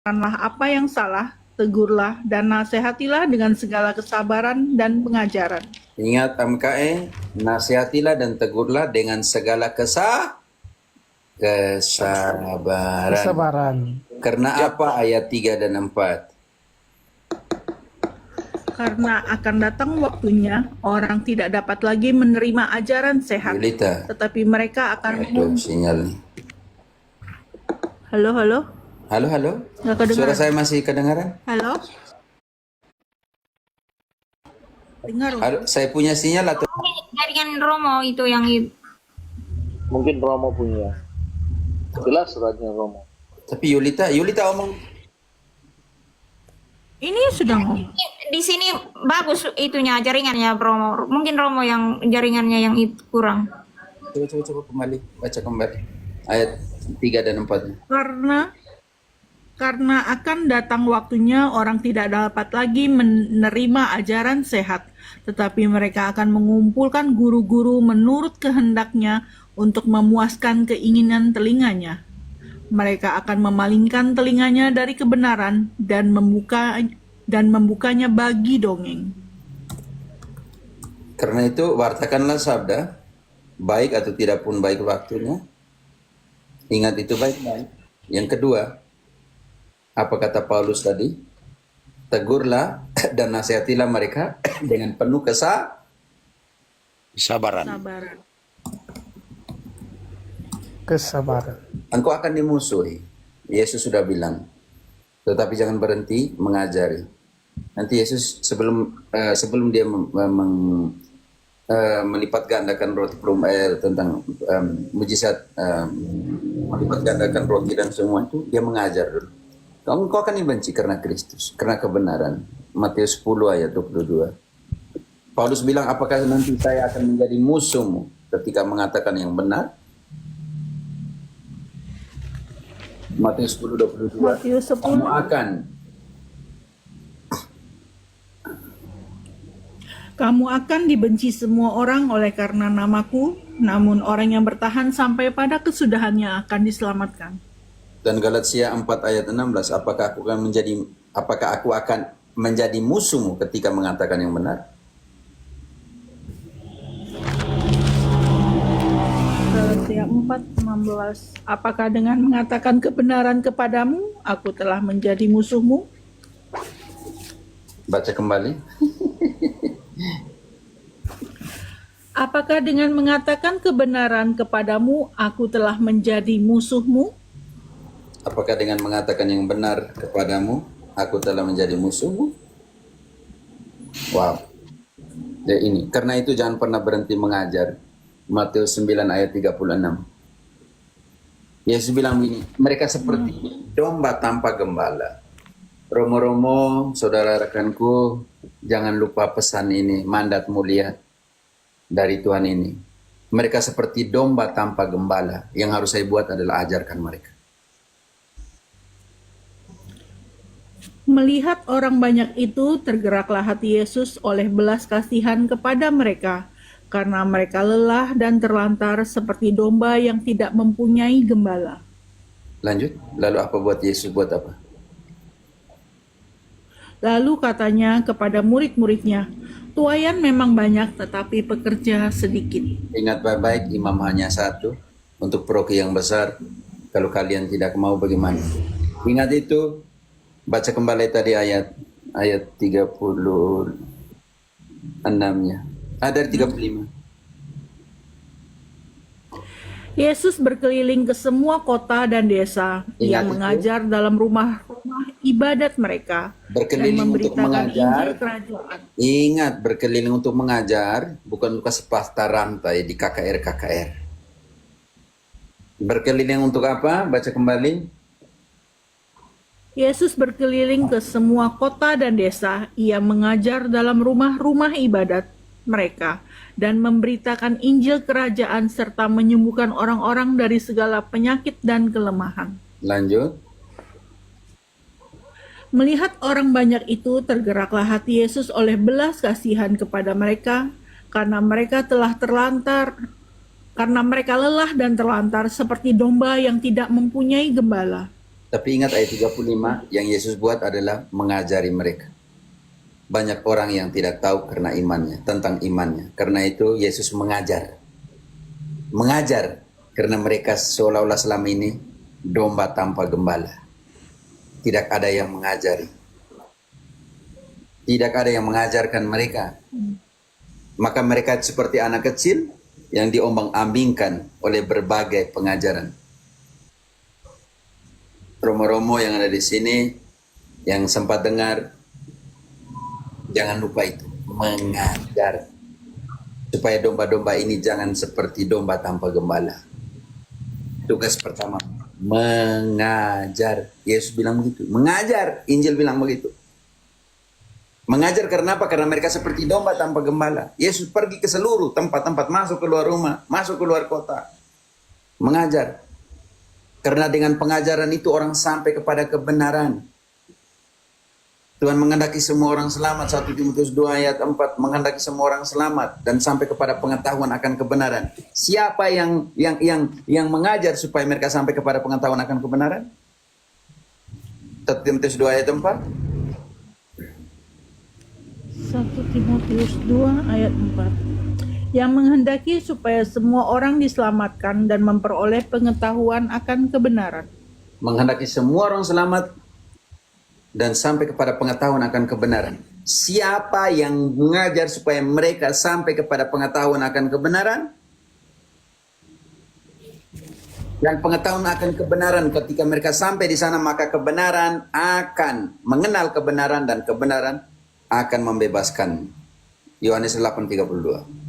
Katakanlah apa yang salah, tegurlah, dan nasihatilah dengan segala kesabaran dan pengajaran. Ingat MKE, nasihatilah dan tegurlah dengan segala kesabaran. Kesabaran. Karena apa ayat 3 dan 4? Karena akan datang waktunya, orang tidak dapat lagi menerima ajaran sehat, Yulita, tetapi mereka akan aduh sinyal nih. Halo, halo? Halo, halo. Nggak kedengaran? Suara saya masih kedengaran? Halo? Dengar? Halo, saya punya sinyal atau? Jaringan Romo itu yang Mungkin Romo punya. Jelas suratnya Romo. Tapi Yulita omong. Ini sudah ngomong. di sini bagus itunya jaringannya Romo. Mungkin Romo yang jaringannya yang kurang. Coba kembali, baca kembali. Ayat 3 dan 4. Karena akan datang waktunya orang tidak dapat lagi menerima ajaran sehat, tetapi mereka akan mengumpulkan guru-guru menurut kehendaknya untuk memuaskan keinginan telinganya. Mereka akan memalingkan telinganya dari kebenaran dan membukanya bagi dongeng. Karena itu wartakanlah sabda, baik atau tidak pun baik waktunya. Ingat itu baik-baik. Yang kedua, apa kata Paulus tadi? Tegurlah dan nasihatilah mereka dengan penuh Kesabaran. Kesabaran. Engkau akan dimusuhi. Yesus sudah bilang. Tetapi jangan berhenti mengajari. Nanti Yesus sebelum dia melipat gandakan roti tentang mujizat melipat gandakan roti dan semua itu, dia mengajar dulu. Engkau akan dibenci karena Kristus, karena kebenaran. Matius 10 ayat 22. Paulus bilang, apakah nanti saya akan menjadi musuhmu ketika mengatakan yang benar? Matius 10:22. Matius 10. Kamu akan dibenci semua orang oleh karena namaku, namun orang yang bertahan sampai pada kesudahannya akan diselamatkan. Dan Galatia 4 ayat 16, apakah aku akan menjadi musuhmu ketika mengatakan yang benar? Galatia 4:16, apakah dengan mengatakan kebenaran kepadamu, aku telah menjadi musuhmu? Baca kembali. Apakah dengan mengatakan kebenaran kepadamu, aku telah menjadi musuhmu? Apakah dengan mengatakan yang benar kepadamu, aku telah menjadi musuhmu? Wow. Ya ini, karena itu jangan pernah berhenti mengajar. Matius 9 ayat 36. Yesus bilang begini, mereka seperti domba tanpa gembala. Romo-romo, saudara rekanku, jangan lupa pesan ini, mandat mulia dari Tuhan ini. Mereka seperti domba tanpa gembala. Yang harus saya buat adalah ajarkan mereka. Melihat orang banyak itu, tergeraklah hati Yesus oleh belas kasihan kepada mereka, karena mereka lelah dan terlantar seperti domba yang tidak mempunyai gembala. Lanjut, lalu apa buat Yesus, buat apa? Lalu katanya kepada murid-muridnya, tuaian memang banyak tetapi pekerja sedikit. Ingat baik-baik, imam hanya satu. Untuk proki yang besar, kalau kalian tidak mau bagaimana? Ingat itu, baca kembali tadi ayat 36-nya. Dari 35. Yesus berkeliling ke semua kota dan desa. Ia Ingat itu. mengajar dalam rumah-rumah ibadat mereka Berkeliling dan untuk memberitakan mengajar. Injil kerajaan. Ingat, berkeliling untuk mengajar, bukan untuk kasih pasta rantai di KKR. Berkeliling untuk apa? Baca kembali. Yesus berkeliling ke semua kota dan desa. Ia mengajar dalam rumah-rumah ibadat mereka dan memberitakan Injil kerajaan serta menyembuhkan orang-orang dari segala penyakit dan kelemahan. Lanjut. Melihat orang banyak itu, tergeraklah hati Yesus oleh belas kasihan kepada mereka, karena mereka lelah dan terlantar seperti domba yang tidak mempunyai gembala. Tapi ingat ayat 35, yang Yesus buat adalah mengajari mereka. Banyak orang yang tidak tahu karena imannya, tentang imannya. Karena itu Yesus mengajar. Mengajar, karena mereka seolah-olah selama ini domba tanpa gembala. Tidak ada yang mengajari. Tidak ada yang mengajarkan mereka. Maka mereka seperti anak kecil yang diombang-ambingkan oleh berbagai pengajaran. Romo-romo yang ada di sini, yang sempat dengar, jangan lupa itu, mengajar. Supaya domba-domba ini jangan seperti domba tanpa gembala. Tugas pertama, mengajar. Yesus bilang begitu, mengajar. Injil bilang begitu. Mengajar karena apa? Karena mereka seperti domba tanpa gembala. Yesus pergi ke seluruh tempat-tempat, masuk keluar rumah, masuk keluar kota. Mengajar. Karena dengan pengajaran itu orang sampai kepada kebenaran. Tuhan menghendaki semua orang selamat. 1 Timotius 2 ayat 4 menghendaki semua orang selamat dan sampai kepada pengetahuan akan kebenaran. Siapa yang mengajar supaya mereka sampai kepada pengetahuan akan kebenaran? 1 Timotius 2 ayat 4. 1 Timotius 2 ayat 4. Yang menghendaki supaya semua orang diselamatkan dan memperoleh pengetahuan akan kebenaran. Menghendaki semua orang selamat dan sampai kepada pengetahuan akan kebenaran. Siapa yang mengajar supaya mereka sampai kepada pengetahuan akan kebenaran? Dan pengetahuan akan kebenaran, ketika mereka sampai di sana, maka kebenaran akan mengenal kebenaran dan kebenaran akan membebaskan. Yohanes 8:32.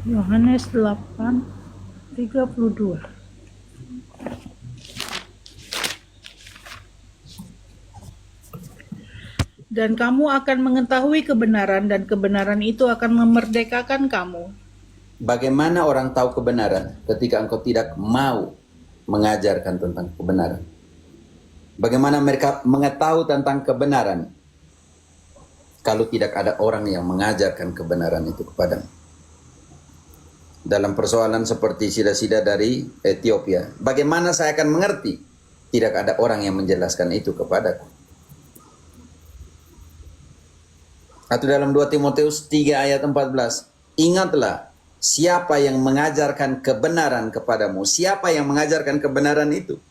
Yohanes 8:32. Dan kamu akan mengetahui kebenaran dan kebenaran itu akan memerdekakan kamu. Bagaimana orang tahu kebenaran ketika engkau tidak mau mengajarkan tentang kebenaran? Bagaimana mereka mengetahui tentang kebenaran kalau tidak ada orang yang mengajarkan kebenaran itu kepadamu? Dalam persoalan seperti sida-sida dari Ethiopia, bagaimana saya akan mengerti? Tidak ada orang yang menjelaskan itu kepadaku. Atau dalam 2 Timotius 3 ayat 14, ingatlah siapa yang mengajarkan kebenaran kepadamu. Siapa yang mengajarkan kebenaran itu?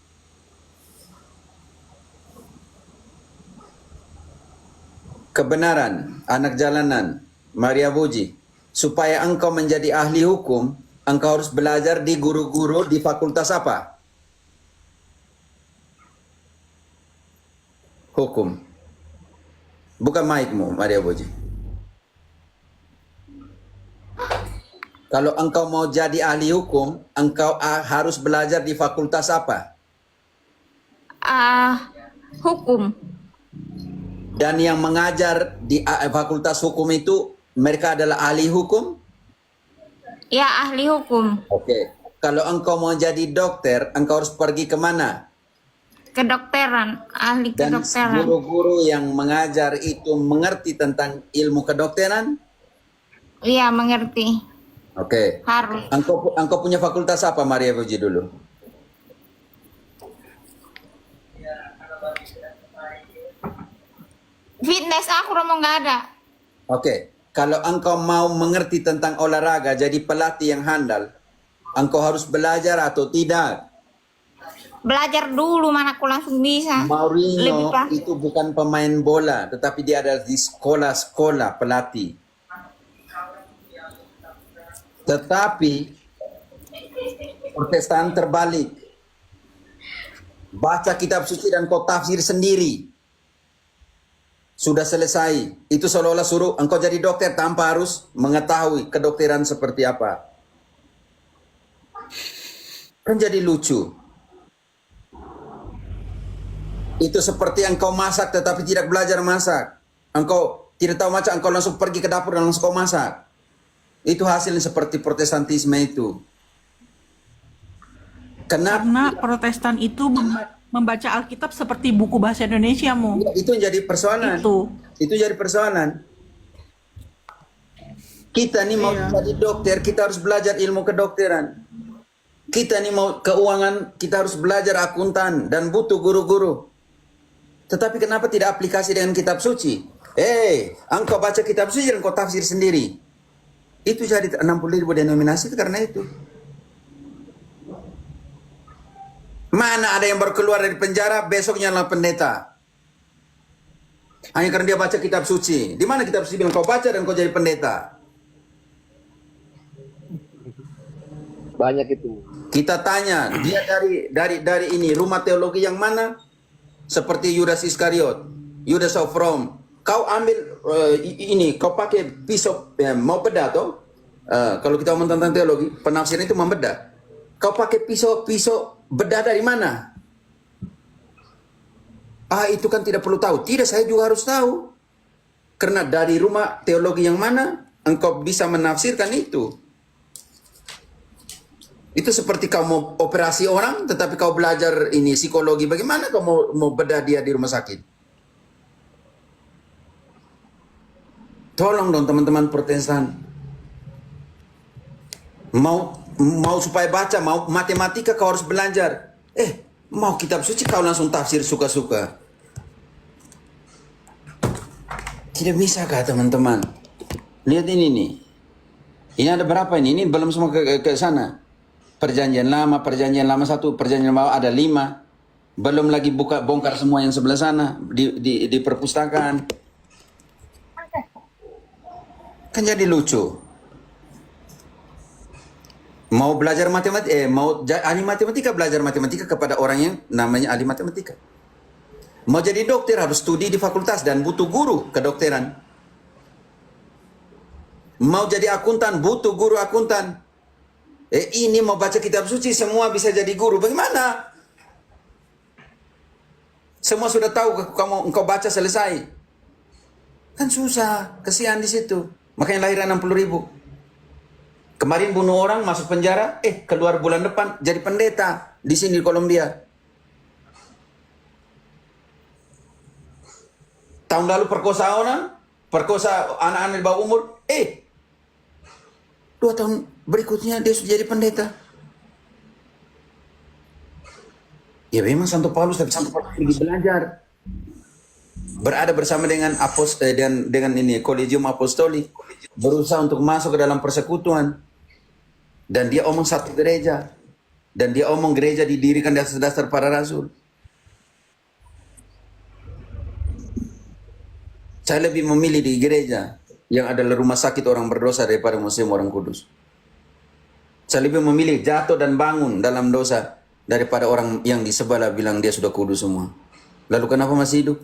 Kebenaran, anak jalanan, Maria Puji. Supaya engkau menjadi ahli hukum, engkau harus belajar di guru-guru di fakultas apa? Hukum. Bukan mic-mu, Maria Puji. Kalau engkau mau jadi ahli hukum, engkau harus belajar di fakultas apa? Hukum. Dan yang mengajar di fakultas hukum itu, mereka adalah ahli hukum? Ya, ahli hukum. Oke. Kalau engkau mau jadi dokter, engkau harus pergi kemana? Kedokteran, ahli Dan kedokteran. guru-guru yang mengajar itu mengerti tentang ilmu kedokteran? Iya, mengerti. Oke. Harus. Engkau punya fakultas apa, Maria Puji dulu? Fitness aku Romo nggak ada. Oke. Kalau engkau mau mengerti tentang olahraga, jadi pelatih yang handal, engkau harus belajar atau tidak? Belajar dulu mana aku langsung bisa. Lebih Mourinho pas. itu bukan pemain bola, tetapi dia ada di sekolah-sekolah pelatih. Tetapi Protestan terbalik. Baca kitab suci dan kau tafsir sendiri. Sudah selesai. Itu seolah-olah suruh engkau jadi dokter tanpa harus mengetahui kedokteran seperti apa. Kan jadi lucu. Itu seperti engkau masak tetapi tidak belajar masak. Engkau tidak tahu masak, engkau langsung pergi ke dapur dan langsung kau masak. Itu hasilnya seperti Protestantisme itu. Kenapa? Karena Protestan itu membaca Alkitab seperti buku bahasa Indonesia mu. Itu yang jadi persoalan. Itu jadi persoalan. Kita nih mau jadi dokter, kita harus belajar ilmu kedokteran. Kita nih mau keuangan, kita harus belajar akuntan dan butuh guru-guru. Tetapi kenapa tidak aplikasi dengan kitab suci? Engkau baca kitab suci dan kau tafsir sendiri. Itu jadi 60.000 denominasi karena itu. Mana ada yang baru keluar dari penjara, besoknya adalah pendeta. Hanya karena dia baca kitab suci. Di mana kitab suci bilang kau baca dan kau jadi pendeta? Banyak itu. Kita tanya, dia dari ini rumah teologi yang mana? Seperti Yudas Iskariot, Yudas of Rome. Kau ambil ini, kau pakai pisau mau bedah toh? Kalau kita ngomong tentang teologi, penafsiran itu membedah. Kau pakai pisau bedah dari mana? Itu kan tidak perlu tahu. Tidak, saya juga harus tahu. Karena dari rumah teologi yang mana engkau bisa menafsirkan itu. Itu seperti kau mau operasi orang, tetapi kau belajar ini psikologi. Bagaimana kau mau bedah dia di rumah sakit? Tolong dong teman-teman Protestan. Mau supaya baca, mau matematika kau harus belajar. Mau kitab suci kau langsung tafsir suka-suka. Tidak bisa kah teman-teman? Lihat ini nih. Ini ada berapa ini? Ini belum semua ke sana. Perjanjian lama 1, perjanjian lama ada 5. Belum lagi bongkar semua yang sebelah sana di perpustakaan. Kan jadi lucu. Mau belajar matematika, mau ahli matematika, belajar matematika kepada orang yang namanya ahli matematika. Mau jadi dokter harus studi di fakultas dan butuh guru kedokteran. Mau jadi akuntan butuh guru akuntan. Ini mau baca kitab suci semua bisa jadi guru. Bagaimana? Semua sudah tahu engkau baca selesai. Kan susah, kesian di situ. Makanya lahiran 60.000. Kemarin bunuh orang, masuk penjara, keluar bulan depan jadi pendeta di sini di Kolombia. Tahun lalu perkosa orang, perkosa anak-anak di bawah umur, 2 tahun berikutnya dia sudah jadi pendeta. Ya memang Santo Paulus, tapi Santo Paulus pergi belajar. Berada bersama dengan dengan ini Collegium Apostolic, berusaha untuk masuk ke dalam persekutuan. Dan dia omong satu gereja. Dan dia omong gereja didirikan di atas dasar para rasul. Saya lebih memilih di gereja yang adalah rumah sakit orang berdosa daripada museum orang kudus. Saya lebih memilih jatuh dan bangun dalam dosa daripada orang yang di sebelah bilang dia sudah kudus semua. Lalu kenapa masih hidup?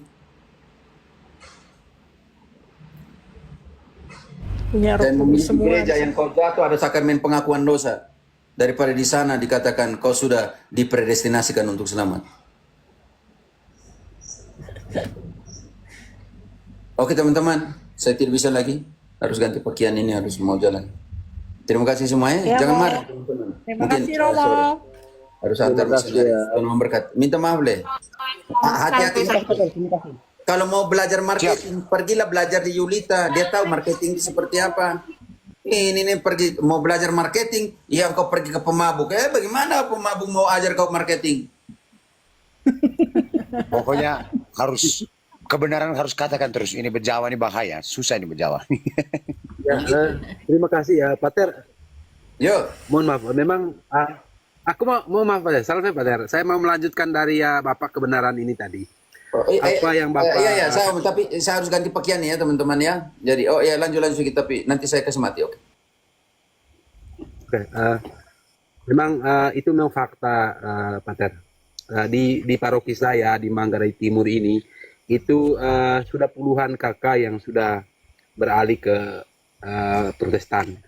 Punya roh Dan kudus memilih semua. gereja yang kau jatuh ada sakramen pengakuan dosa. Daripada di sana dikatakan kau sudah dipredestinasikan untuk selamat. Oke teman-teman, saya tidak bisa lagi. Harus ganti pakaian ini, harus mau jalan. Terima kasih semuanya. Ya, Jangan Mo. marah. Terima kasih Romo. Harus antar Terima kasih, misionari. ya. Tuhan memberkat. Minta maaf le. Hati-hati. Kalau mau belajar marketing, pergilah belajar di Yulita. Dia tahu marketing itu seperti apa. Ini pergi mau belajar marketing, ya kau pergi ke pemabuk. Bagaimana pemabuk mau ajar kau marketing? Pokoknya kebenaran harus katakan terus. Ini berjawa ini bahaya, susah ini berjawa. Ya, terima kasih ya, Pater. Yo, Mohon maaf, memang aku mau maaf Pater, salah saya Pater. Saya mau melanjutkan dari Bapak kebenaran ini tadi. Apa yang Bapak? Iya, tapi saya harus ganti pakaian ya teman-teman ya. Jadi, lanjut sedikit tapi nanti saya kasih mati, oke. Oke, memang itu memang fakta, Pater. Di paroki saya di Manggarai Timur ini itu sudah puluhan kakak yang sudah beralih ke Protestan.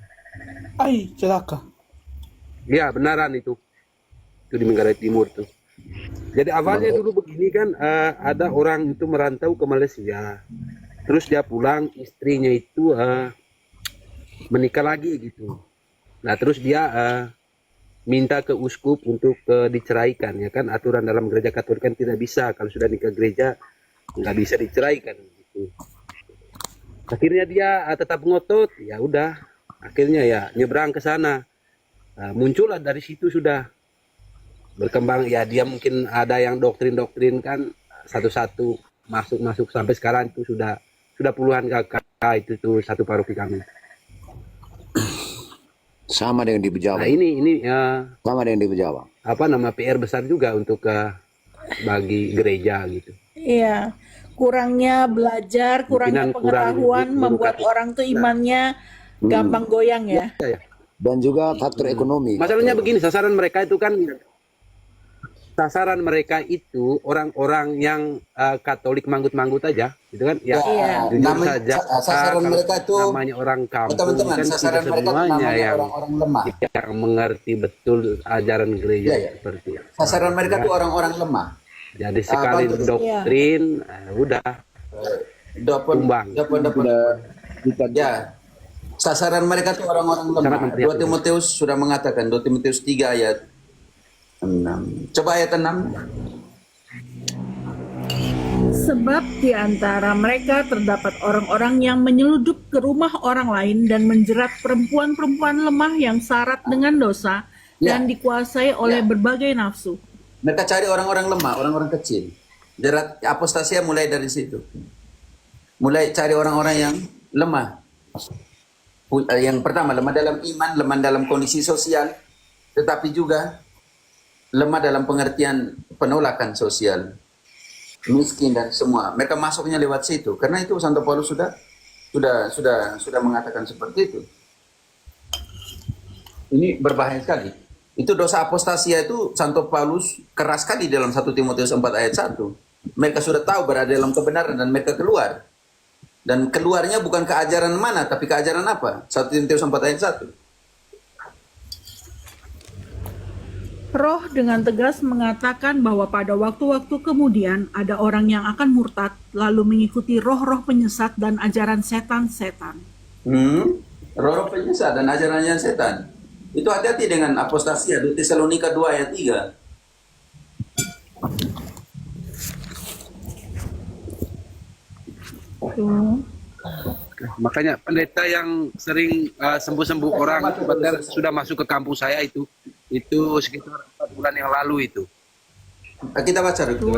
Celaka. Ya benaran itu di Manggarai Timur tuh. Jadi awalnya dulu begini kan, ada orang itu merantau ke Malaysia, terus dia pulang, istrinya itu menikah lagi gitu. Nah terus dia minta ke uskup untuk diceraikan, ya kan, aturan dalam gereja Katolik kan tidak bisa kalau sudah nikah gereja nggak bisa diceraikan gitu. Akhirnya dia tetap ngotot, ya udah, akhirnya ya nyebrang ke sana. muncullah dari situ sudah berkembang ya, dia mungkin ada yang doktrin kan satu-satu masuk sampai sekarang itu sudah puluhan kakak itu tuh satu paroki kami. Sama dengan di Bejawa. Nah ini Sama dengan di Bejawa. apa nama PR besar juga untuk bagi gereja gitu. Iya, kurangnya belajar, kurangnya Pimpinan kurang pengetahuan membuat edukasi. orang tuh imannya gampang goyang ya. Dan juga faktor ekonomi. Masalahnya begini, sasaran mereka itu orang-orang yang Katolik manggut-manggut aja, gitu kan? Ya, Iya. jujur Namanya- saja. sasaran kalau mereka itu- namanya orang kampung teman-teman, kan sasaran tidak mereka itu semuanya namanya yang orang-orang lemah. mengerti betul ajaran gereja Iya, iya. seperti itu. Sasaran mereka tuh orang-orang lemah. Jadi sekali betul. doktrin, udah Dapat Tumbang. Ya. Sasaran mereka tuh orang-orang Sangat lemah. memprihatinkan. 2 Timotius sudah mengatakan, 2 Timotius 3 ayat 6. Coba ayat 6. Sebab di antara mereka terdapat orang-orang yang menyeludup ke rumah orang lain dan menjerat perempuan-perempuan lemah yang syarat dengan dosa dan Ya. dikuasai oleh Ya. berbagai nafsu. Mereka cari orang-orang lemah, orang-orang kecil. Jerat apostasia mulai dari situ. Mulai cari orang-orang yang lemah. Yang pertama, lemah dalam iman, lemah dalam kondisi sosial, tetapi juga lemah dalam pengertian penolakan sosial, miskin dan semua. Mereka masuknya lewat situ. Karena itu Santo Paulus sudah mengatakan seperti itu. Ini berbahaya sekali. Itu dosa apostasia itu Santo Paulus keras sekali dalam 1 Timotius 4 ayat 1. Mereka sudah tahu berada dalam kebenaran dan mereka keluar. Dan keluarnya bukan ke ajaran mana, tapi ke ajaran apa? 1 Timotius 4 ayat 1. Roh dengan tegas mengatakan bahwa pada waktu-waktu kemudian ada orang yang akan murtad lalu mengikuti roh-roh penyesat dan ajaran setan-setan. Roh penyesat dan ajarannya setan. Itu hati-hati dengan apostasia. 2 Tesalonika 2 ayat 3. Tuh. makanya pendeta yang sering sembuh-sembuh orang sudah masuk ke kampus saya itu sekitar 4 bulan yang lalu itu. Kita baca dulu.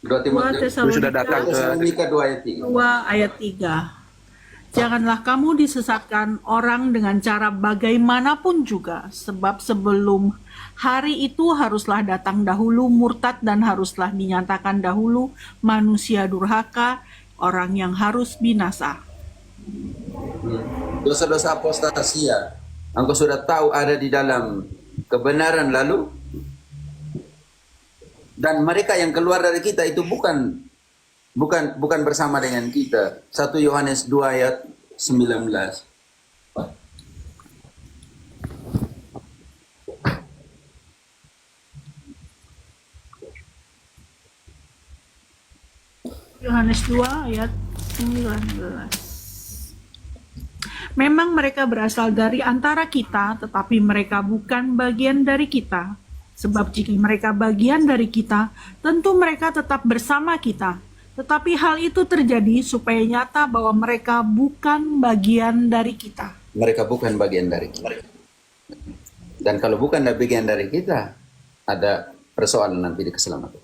2 Timotius Sudah datang ke Tesalonika 2 ayat 3. 2 ayat 3. Janganlah kamu disesatkan orang dengan cara bagaimanapun juga, sebab sebelum hari itu haruslah datang dahulu murtad dan haruslah dinyatakan dahulu manusia durhaka, orang yang harus binasa. Dosa-dosa apostasia. Engkau sudah tahu ada di dalam kebenaran lalu. Dan mereka yang keluar dari kita itu bukan bersama dengan kita. 1 Yohanes 2 ayat 19. Yohanes 2 ayat 19. Memang mereka berasal dari antara kita, tetapi mereka bukan bagian dari kita. Sebab jika mereka bagian dari kita, tentu mereka tetap bersama kita. Tetapi hal itu terjadi supaya nyata bahwa mereka bukan bagian dari kita. Mereka bukan bagian dari kita. Dan kalau bukan bagian dari kita, ada persoalan nanti di keselamatan.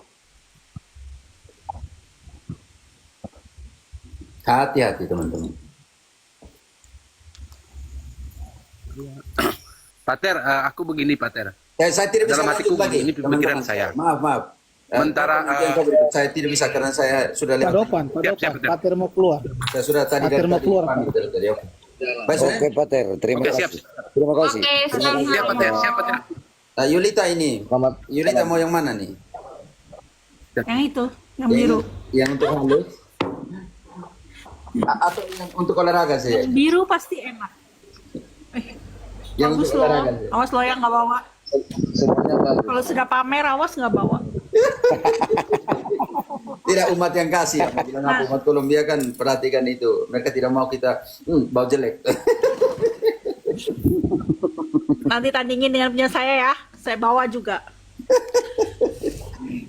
Hati-hati teman-teman. Pater, aku begini Pater. Saya tidak bisa Dalam hatiku lanjut lagi. ini pemikiran teman-teman. saya. Maaf. Sementara, saya tidak bisa karena saya sudah Pak lewat. Dopan, Siap, Pater. Pater mau keluar. Saya sudah tadi Pater mau keluar, pamit dari tadi. Oke. Baik, Oke, Pater. Terima Oke, kasih. siap. Terima kasih. Oke, selamat. Siap Pater, siap Pater. Nah, Yulita ini. Selamat. Yulita mau yang mana nih? Yang itu, yang biru. Yang untuk halus? Atau yang untuk olahraga saya? Yang biru pasti enak. Yang Bagus untuk loh. olahraga saya? Awas lo yang nggak bawa. Semuanya bagus. Kalau sudah pamer, awas nggak bawa. Tidak umat yang kasih. Bilang apa, umat Kolombia kan perhatikan itu. Mereka tidak mau kita bau jelek. Nanti tandingin dengan punya saya ya. Saya bawa juga.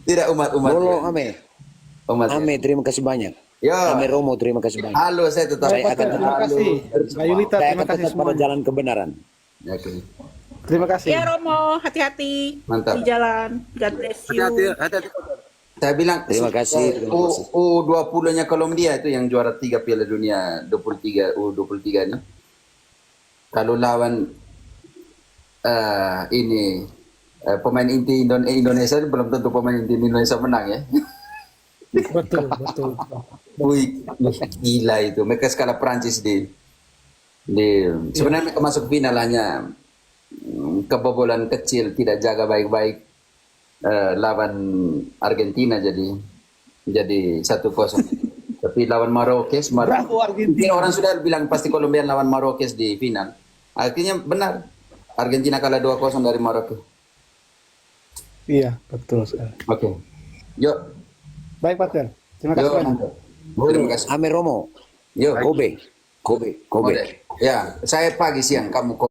Tidak umat-umat. Bolo, Ame. Umat. Ame, terima kasih banyak. Ya. Ame Romo, terima kasih banyak. Halo, saya tetap. Saya akan Terima kasih. Mbak Yulita, Saya terima akan kasih tetap pada semuanya. jalan kebenaran. Oke. Terima kasih. Ya Romo, hati-hati Mantap. di jalan. God bless you. Hati-hati. Saya bilang Terima kasih, terima kasih. U20-nya Kolombia itu yang juara 3 Piala Dunia 23 U23 nya. Kalau lawan pemain inti Indonesia belum tentu pemain inti Indonesia menang ya. Betul. Wih, gila itu. Mereka skala Prancis sebenarnya mereka masuk final hanya kebobolan kecil, tidak jaga baik-baik lawan Argentina jadi 1-0. Tapi lawan Marokes, Bravo, Argentina. orang sudah bilang pasti Kolombia lawan Marokes di final. Artinya benar. Argentina kalah 2-0 dari Maroko. Iya, betul sekali. Oke. Yuk. Baik, Pater. Terima kasih Yuk. banyak. Terima kasih. Ame Romo. Yuk. Kobe. Kobe. Ya, saya pagi siang, kamu Kobe.